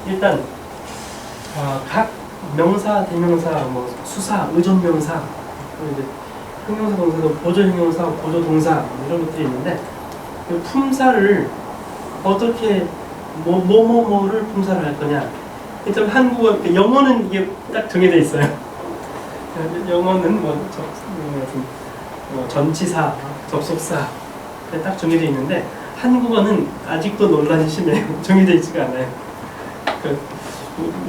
일단 각 명사, 대명사, 뭐 수사, 의존명사, 그리고 이제 형용사, 동사도 보조형용사, 보조동사 이런 것들이 있는데 그 품사를 어떻게 뭐를 품사를 할 거냐. 일단 한국어, 영어는 이게 딱 정해져 있어요. 영어는 전치사, 접속사 딱 정해져 있는데 한국어는 아직도 논란이 심해요. 정해져 있지가 않아요.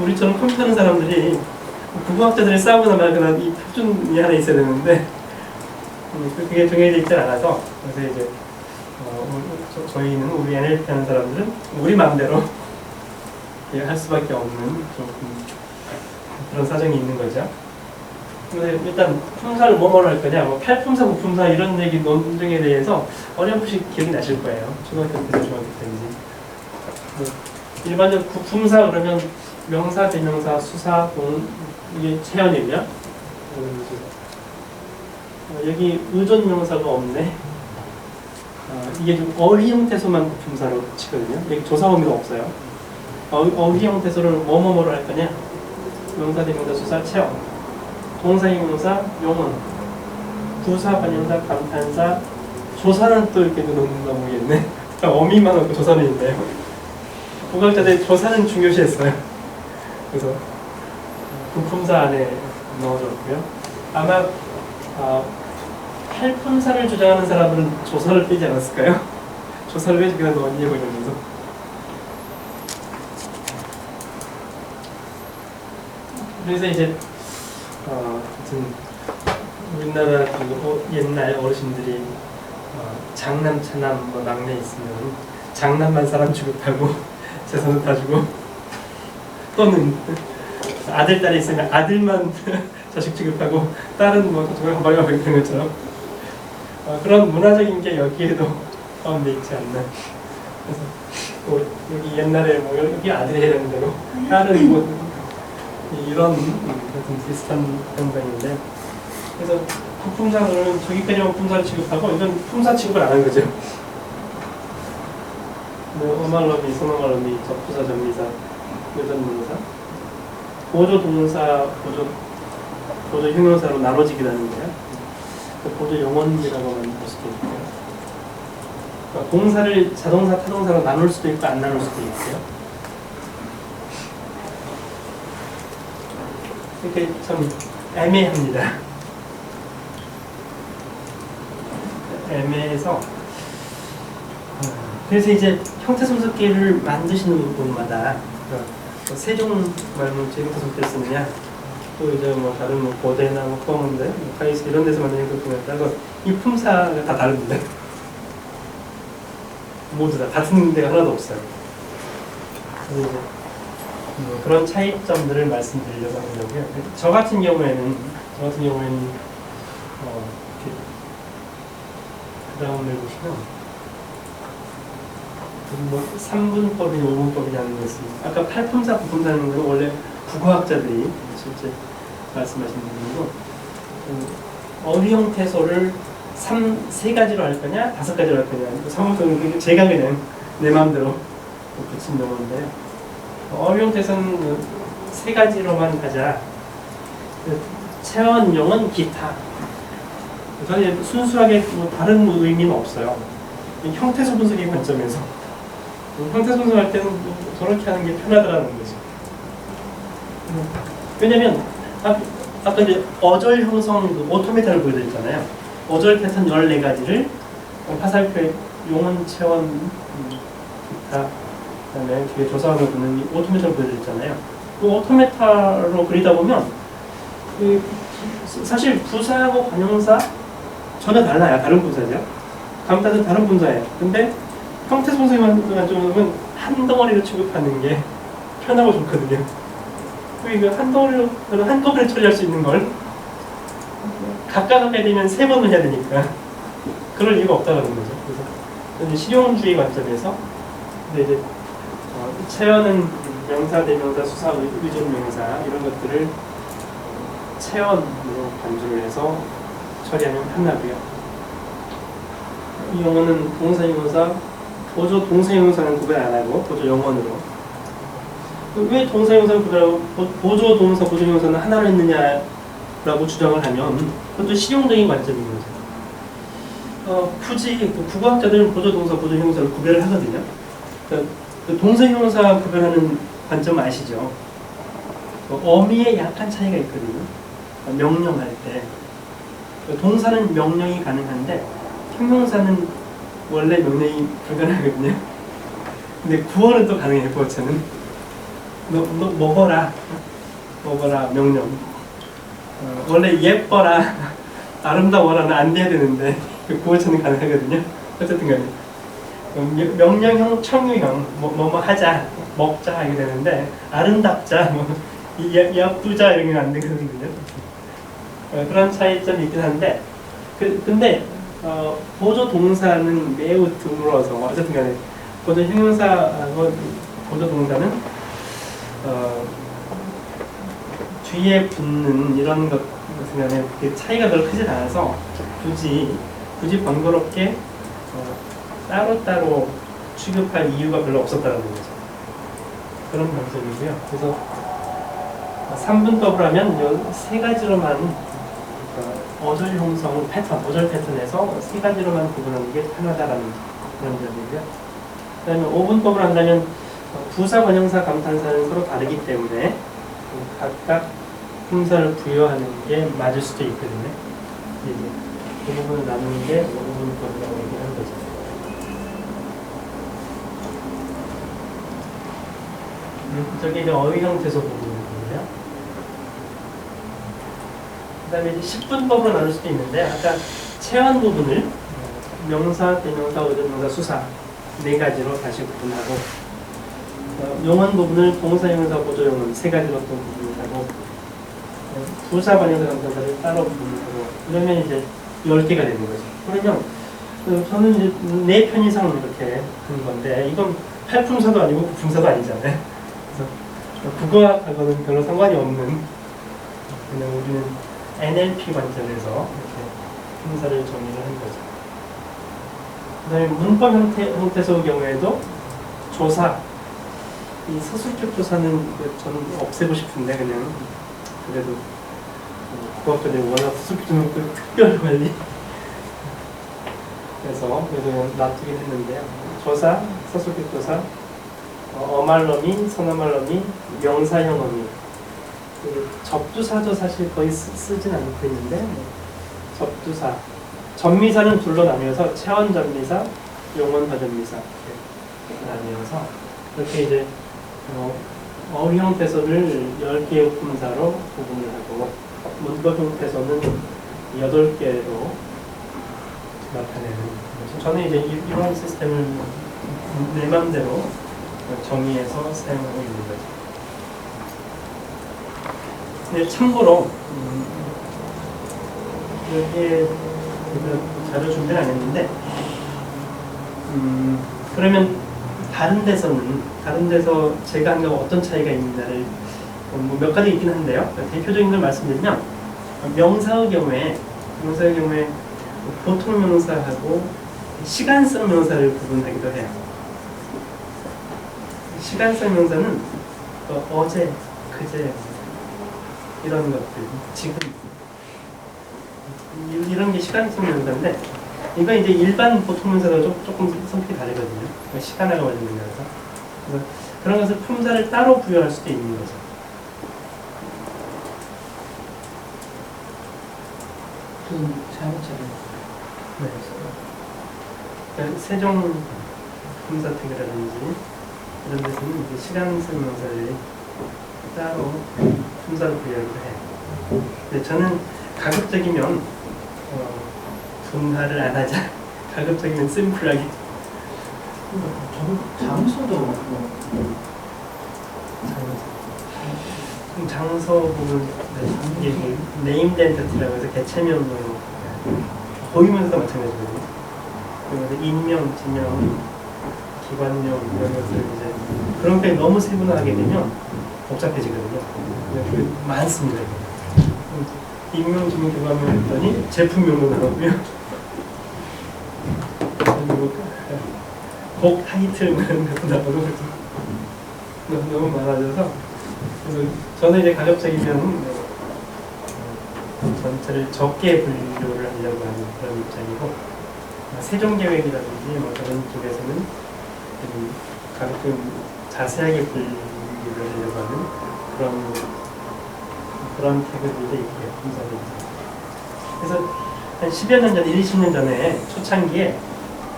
우리처럼 컴퓨터하는 사람들이 국어학자들이 싸우거나 말거나 이 표준이 하나 있어야 되는데 그게 정해져 있지 않아서 그래서 이제 저희는 우리 NLP 하는 사람들은 우리 마음대로 할 수밖에 없는 그런 사정이 있는 거죠. 근데 일단 품사를 뭐뭐로 할 거냐, 뭐 팔품사, 부품사 이런 얘기 논쟁에 대해서 어렴풋이 기억이 나실 거예요. 초등학교 때인지 중학교 때인지. 일반적으로 부품사 그러면 명사, 대명사, 수사, 이게 체언이고요. 여기 의존명사가 없네. 이게 좀 어휘 형태소만 부품사로 치거든요. 여기 조사 의미도 없어요. 어휘 형태소를 뭐뭐뭐로 할 거냐? 명사, 대명사, 수사, 체언. 동사, 형용사, 용언. 부사, 관용사, 감탄사, 조사는 또 이렇게 넣는다 모르겠네. 어미만 없고 조사는 있네요. 국어학자들이 조사는 중요시했어요. 그래서 부품사 안에 넣어줬고요. 아마 팔품사를 주장하는 사람들은 조사를 빼지 않았을까요? 조사를 왜 그냥 넣었냐고 이러면서. 그래서 이제 우리나라 옛날 어르신들이 장남, 차남, 막내 있으면 장남만 사람 취급하고 재산은 다 주고, 또는 아들, 딸이 있으면 아들만 자식 취급하고 딸은 정말 가방에 박히는 것처럼 그런 문화적인 게 여기에도 포함되어 있지 않나. 그래서 여기 옛날에 여기 아들이 해야 되는 대로 딸은 이런 같은 비슷한 현상인데, 그래서 부품사는 저기까지만 품사를 취급하고 이건 품사 취급을 안 한 거죠. 어말러비, 소노말러비, 접부사, 전미사, 여전명사, 보조동사, 보조형용사로 나눠지기도 하는데요. 보조용언이라고만 볼 수도 있고요. 그러니까 동사를 자동사, 타동사로 나눌 수도 있고 안 나눌 수도 있고요. 이렇게 참 애매합니다. 애매해서 그래서 이제 형태소속계를 만드시는 분마다 세종 말문 형태소속계를 쓰느냐, 또 이제 다른 고대나 포항대, 카이스 이런 데서 만드는 것들에 따라 이 품사가 다 다릅니다. 모두 다 같은 데가 하나도 없어요. 그래서 이제 그런 차이점들을 말씀드리려고 하려고요. 저 같은 경우에는 그 다음을 보시면 3분법이 5분법이라는 게 있습니다. 아까 팔품사, 부품사는 건 원래 국어학자들이 실제 말씀하신 부분이고, 어휘 형태소를 3가지로 할 거냐, 5가지로 할 거냐, 3분법은 제가 그냥 내 마음대로 붙인 용어인데요. 어휘 형태소는 3가지로만 하자. 체언, 용언, 기타. 저는 순수하게 다른 의미는 없어요. 형태소 분석의 관점에서 형태소 분석할 때는 저렇게 하는 게 편하더라는 거죠. 왜냐면 아까 이제 어절 형성 오토메타를 보여드렸잖아요. 어절 패턴 14가지를 화살표, 용언, 체언, 기타, 그다음에 뒤에 조사하고 붙는 이 오토메타를 보여드렸잖아요. 그 오토메타로 그리다 보면 사실 부사하고 관용사 전혀 달라요. 다른 분사죠. 감탄은 다른 분사예요. 근데 형태소 분석만 좀 한 덩어리로 취급하는 게 편하고 좋거든요. 그러니까 한 덩어리를 처리할 수 있는 걸 각각 하게 되면 3번을 해야 되니까 그럴 이유가 없다는 거죠. 그래서 실용주의 관점에서 근데 이제 체언은 명사, 대명사, 수사, 의존명사 이런 것들을 체언으로 간주를 해서 처리하면 편하고요. 이 용어는 동사, 형용사, 보조 동사, 형용사는 구별 안 하고 보조 용언으로 왜 동사형사를 구별하고 보조 동사, 보조형사는 하나로 했느냐라고 주장을 하면 그것도 실용적인 관점인 거죠. 굳이 국어학자들은 보조 동사, 보조형사를 구별을 하거든요. 그 동사형사 구별하는 관점 아시죠? 어미에 약간 차이가 있거든요. 명령할 때 동사는 명령이 가능한데 형용사는 원래 명령이 불가능하거든요. 근데 구어는 또 가능해요. 구어체는 너 먹어라 명령. 원래 예뻐라 아름다워라는 안 돼야 되는데 구어체는 가능하거든요. 어쨌든 간에 명령형, 청유형 뭐 하자, 먹자 이게 되는데 아름답자, 예쁘자 이런 게 안 되거든요. 그런 차이점이 있긴 한데 근데 보조 동사는 매우 드물어서 어쨌든 간에 보조 형용사하고 보조 동사는 뒤에 붙는 이런 것 같은 경우에 그 차이가 별로 크지 않아서 굳이 번거롭게 따로따로 취급할 이유가 별로 없었다는 거죠. 그런 방식이고요. 그래서 3분법을 하면 이 세 가지로만 어절 형성 패턴, 어절 패턴에서 세 가지로만 구분하는 게 편하다라는 그런 점이고요. 그 다음에 5분법을 한다면 부사, 관형사, 감탄사는 서로 다르기 때문에 각각 품사를 부여하는 게 맞을 수도 있거든요. 이제 그 부분을 나누는 게 5분법이라고 얘기하는 거죠. 저게 이제 어휘 형태에서 부분이거든요. 그 다음에 이제 10분법으로 나눌 수도 있는데, 아까 체환 부분을 명사, 대명사, 의존명사, 수사 네 가지로 다시 구분하고, 용언 부분을 동사, 형용사, 보조용언 세 가지로 또 구분하고, 부사, 관형사, 감탄사를 따로 구분하고, 그러면 이제 10개가 되는 거죠. 그러면 저는 이제 4편 이상을 이렇게 한 건데, 이건 8품사도 아니고 9품사도 아니잖아요. 그래서 국어학하고는 별로 상관이 없는, 그냥 우리는 NLP 관점에서 이렇게 품사를 정리를 한 거죠. 그 다음에 문법 형태소의 경우에도 조사, 이 서술적 조사는 저는 없애고 싶은데, 그냥 그래도 국어학자들이 워낙 서술적 조사는 특별 관리 그래서 그래도 놔두긴 했는데요. 조사, 서술적 조사, 어말러미, 선어말러미, 명사형 어미. 접두사도 사실 거의 쓰진 않고 있는데, 접두사. 전미사는 둘로 나뉘어서 체언 전미사, 용언 허전미사 이렇게 나뉘어서 이렇게 이제 어휘 형태소를 10개의 품사로 구분을 하고, 문법 형태소는 8개로 나타내는 거죠. 저는 이제 이런 시스템을 내 맘대로 정의해서 사용하고 있는 거죠. 근데 참고로 여기에 자료 준비를 안 했는데, 그러면 다른 데서 제가 한 거 어떤 차이가 있는지를 몇 가지 있긴 한데요. 대표적인 걸 말씀드리면, 명사의 경우에 보통 명사하고 시간성 명사를 구분하기도 해요. 시간성 명사는 어제, 그제 이런 것들, 지금 이런 게 시간성 명사인데, 이건 이제 일반 보통 명사가 조금 성격이 다르거든요. 시간화가 완전 명사라서. 그래서 그런 것을 품사를 따로 부여할 수도 있는 거죠. 그 사용자를 네. 그러니까 세종 품사택이라든지 이런 데서는 이제 시간성 명사를 따로 품사를 부여하기도 해요. 근데 저는 가급적이면 분할을 안 하자. 가급적이면 심플하게. 저는 장소도 장소 부분 네임드 엔티티라고 해서 개체명으로 보이면서도 마찬가지거든요. 그래서 인명, 지명, 기관용 이런 것들 이제 그런 게 너무 세분화하게 되면 복잡해지거든요. 그게 많습니다. 인명, 지명, 기관명 했더니 제품명도 나오고요. 그리고 곡 타이틀 이런 것도 나오고 너무 많아져서 그래서 저는 이제 가급적이면 전체를 적게 분류를 하려고 하는 그런 입장이고 세종계획이라든지 뭐 그런 쪽에서는 가끔 자세하게 분류를 하려고 하는 그런 태그들도 있고요. 그래서 한 10여 년 전, 20년 전에 초창기에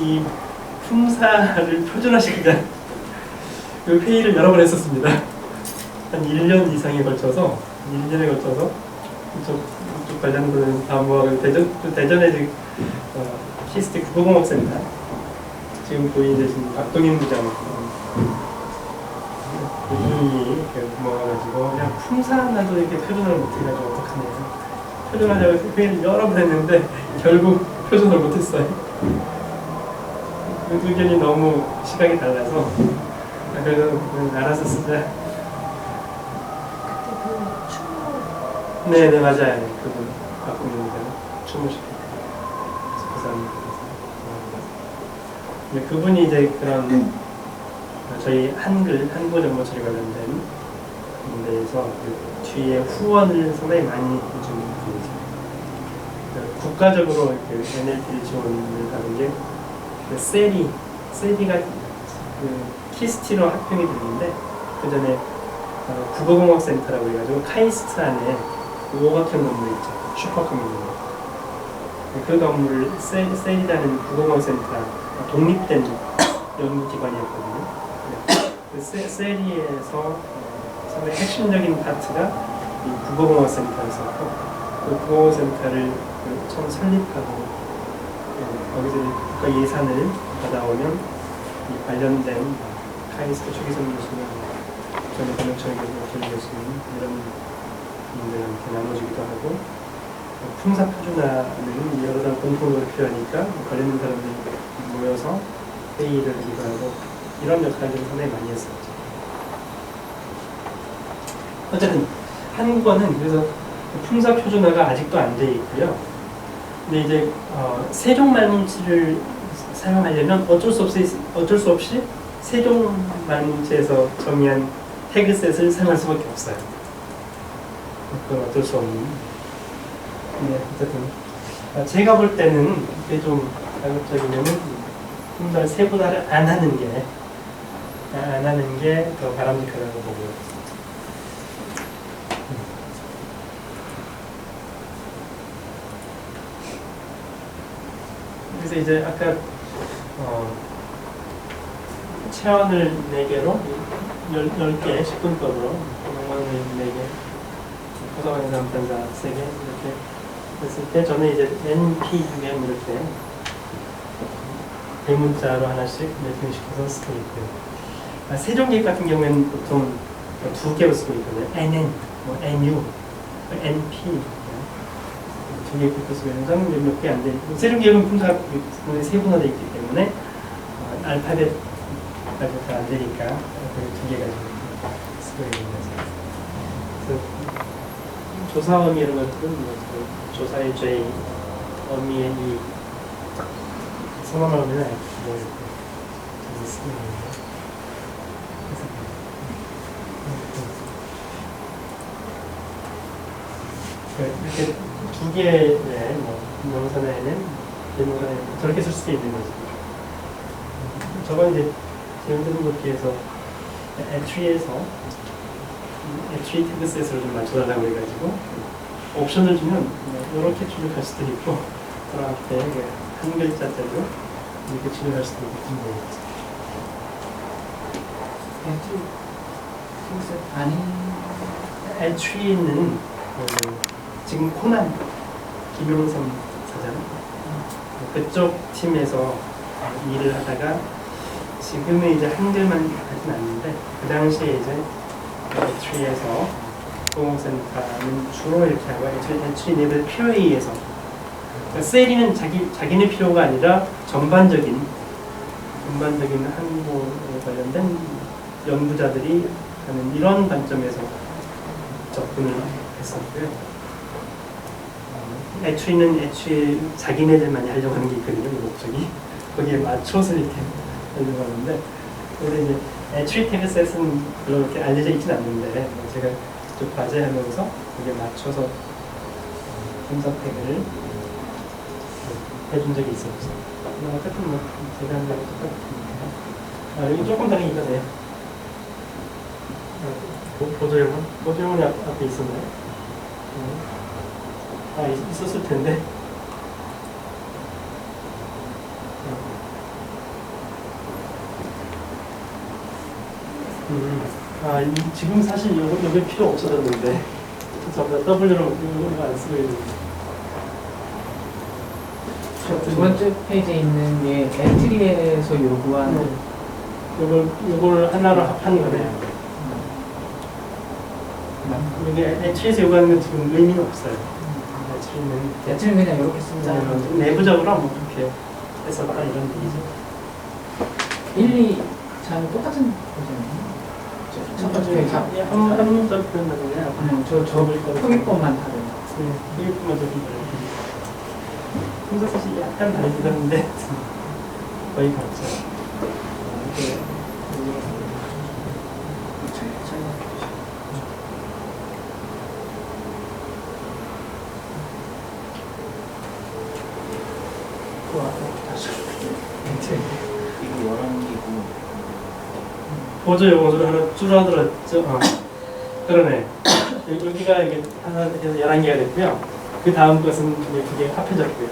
이 품사를 표준화시키자 그 회의를 여러 번 했었습니다. 한 1년 이상에 걸쳐서, 1년에 걸쳐서 이쪽 관련된 사무하고 대전에 지금 키스트 국어공학센터 지금 보이는 계신 박동인 부장 그분이 모아가지고 그냥 품사나도 이렇게 표준화를 못해가지고 어떡하냐 표준화자고 회의를 여러 번 했는데 결국 표준화를 못했어요. 그 의견이 너무 시각이 달라서 그래서 알아서 쓰자. 그때 그 춤으로 네네 맞아요. 그분 바꾸는 데는 춤을 시켰고 그 사람 그분이 이제 그런 저희 한국 정보 처리 관련된 데에서 그 뒤에 후원을 상당히 많이 해주는 분이죠. 국가적으로 그 NLP 지원을 하는 게 세리가 그 키스티로 합병이 됐는데 그 전에 국어공학센터라고 해가지고 카이스트 안에 5호학형 건물 있죠. 슈퍼컴퓨터. 그 건물을 세리라는 국어공학센터 독립된 연구기관이었거든요. 그 세리에서 상당히 핵심적인 파트가 이 국어공학센터였었고 그 국어공학센터를 처음 설립하고 거기서 국가 예산을 받아오면 이 관련된 카이스트 초기선 교수나 전에 번역처리 교수님 이런 분들한테 나눠주기도 하고 품사 표준화는 여러 사람 공통으로 필요하니까 관련된 사람들이 모여서 회의를 하기도 하고 이런 역할들을 상당히 많이 했었죠. 어쨌든 한국어는 그래서 품사 표준화가 아직도 안 돼 있고요. 근데 이제 세종 말문치를 사용하려면 어쩔 수 없이 세종 말문치에서 정의한 태그셋을 사용할 수밖에 없어요. 그건 어쩔 수 없는. 네, 어쨌든 제가 볼 때는 이게 좀 가급적이면은 품사 세분화를 안 하는 게 더 바람직하다고 보고요. 그래서 이제 아까 체원을 4개로 10개 10분법으로 영어를 4개 고사관의 담당자 3개 이렇게 했을 때 저는 이제 NP 하면 이렇게 대문자로 하나씩 매핑시켜서 쓰고 있고요. 세종계획 같은 경우에는 보통 2개로 쓰고 있거든요. NN, NU, NP 2개 grup도 쓰고 있는데 몇 개 안 돼. 세종계획은 품사가 세분화되어 있기 때문에 알파벳 다 안 되니까 2개 가지고 쓰고 있는 거죠. 그래서 조사 어미 이런 것들은 조사의 J, 어미의 E, 성함을 하면 이렇게 쓰고 있는 거예요. 이렇게 2개의 명사나에는 대명사나에는 저렇게 쓸 수도 있는 거죠. 저건 이제 제형되는 것기에서 애트리에서 애트리 태그셋으로 좀 맞춰달라고 해가지고 옵션을 주면 이렇게 출력할 수도 있고 그 앞에 한 글자짜리로 이렇게 출력할 수도 있고 아닌 애트리는 지금 코난 김용삼 사장 그쪽 팀에서 일을 하다가 지금은 이제 한글만 하진 않는데 그 당시에 이제 애트리에서 공공센터는 주로 이렇게 하고 애트리 내부 필요에 의해서 그러니까 셀이는 자기네 필요가 아니라 전반적인 한국어에 관련된 연구자들이 하는 이런 관점에서 접근을 했었고요. 애트리는 자기네들만이 하려고 하는 게 있거든요. 목적이 거기에 맞춰서 이렇게 하려고 하는데 근데 이제 트리 태그셋은 별로 그렇게 알려져 있진 않는데 제가 좀 과제하면서 이게 맞춰서 분석 태그를 해준 적이 있었어요. 어쨌든 뭐 제가 한 거랑 똑같으니까. 여기 조금 다른 이거네요. 보조용은? 보조용은 앞에 있었나요? 있었을 텐데. 지금 사실 요게 필요 없어졌는데 전부 다 W로 이거 안 쓰고 있는데. 두 번째 페이지에 있는 게 엔트리에서 요구하는 요걸 하나로 합한 거네요. 이게 엔트리에서 요구하는 건 지금 의미는 없어요. 엔트리는 그냥 이렇게 쓴다. 내부적으로 뭐 그렇게 했었다 이런 얘기죠. 1, 2, 3 똑같은 거잖아요. 첫 번째 페이지. 한 문자 표현하잖아요. 저 표기법만 다른. 표기법만 좀 다르고. 그래서 사실 약간 다르긴 한데 거의 같죠. 이게 이거 11개고 보조 용어로 하나 줄어들었죠. 그러네. 여기가 이게 하나 해서 11개가 됐고요. 그 다음 것은 이제 그게 합해졌고요.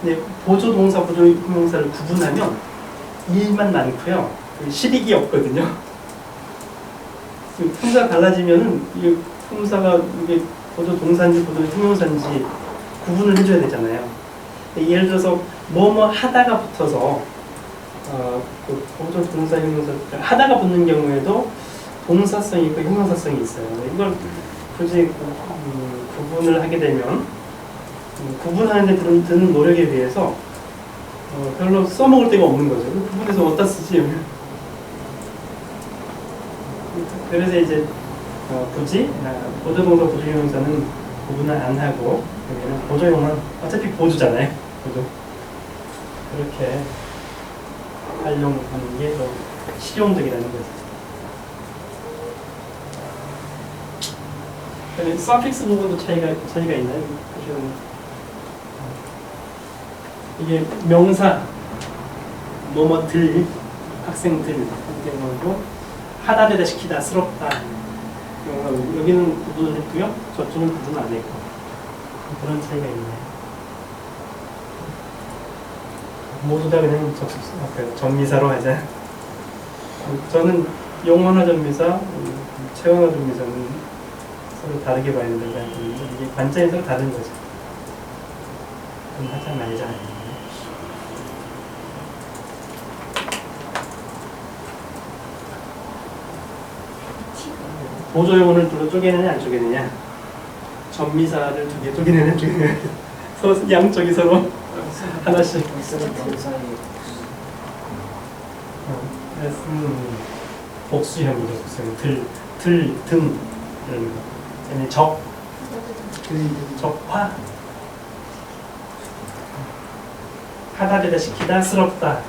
근데 보조 동사, 보조 형용사를 구분하면 일만 많고요. 실익이 없거든요. 품사가 달라지면은 이 품사가 이게 보조 동사인지 보조 형용사인지 구분을 해줘야 되잖아요. 예를 들어서 뭐뭐 하다가 붙어서 그 보조 동사 형용사 하다가 붙는 경우에도 동사성이 있고 형용사성이 있어요. 이걸 굳이 구분을 하게 되면 구분하는데 드는 노력에 비해서 별로 써먹을 데가 없는 거죠. 구분해서 어디다 쓰지? 그래서 이제 굳이 보조동사 보조형용사는 구분을 안 하고 여기는 보조용은 어차피 보조잖아요. 보조. 그렇게 활용하는 게 더 실용적이라는 거죠. 근데 서픽스 부분도 차이가 있나요? 이게 명사 뭐뭐들 학생들 같은 경우도 하다 되다 시키다 스럽다 여기는 구분을 했고요. 저쪽은 구분 안 했고 그런 차이가 있네요. 모두 다 그냥 전미사로 하자. 저는 용언어 전미사, 채언어 전미사는 서로 다르게 봐야 된다고 하는데 이게 관점에서 다른 거죠. 그럼 하자 말자. 보조용어를 둘로 쪼개느냐 안 쪼개느냐, 전미사를 두 개 쪼개느냐 안 쪼개느냐, 서로 양쪽이 서로 하나씩. 복수형이죠. 들, 등 이런 거. 아니 적화 하다 되다 시키다 스럽다.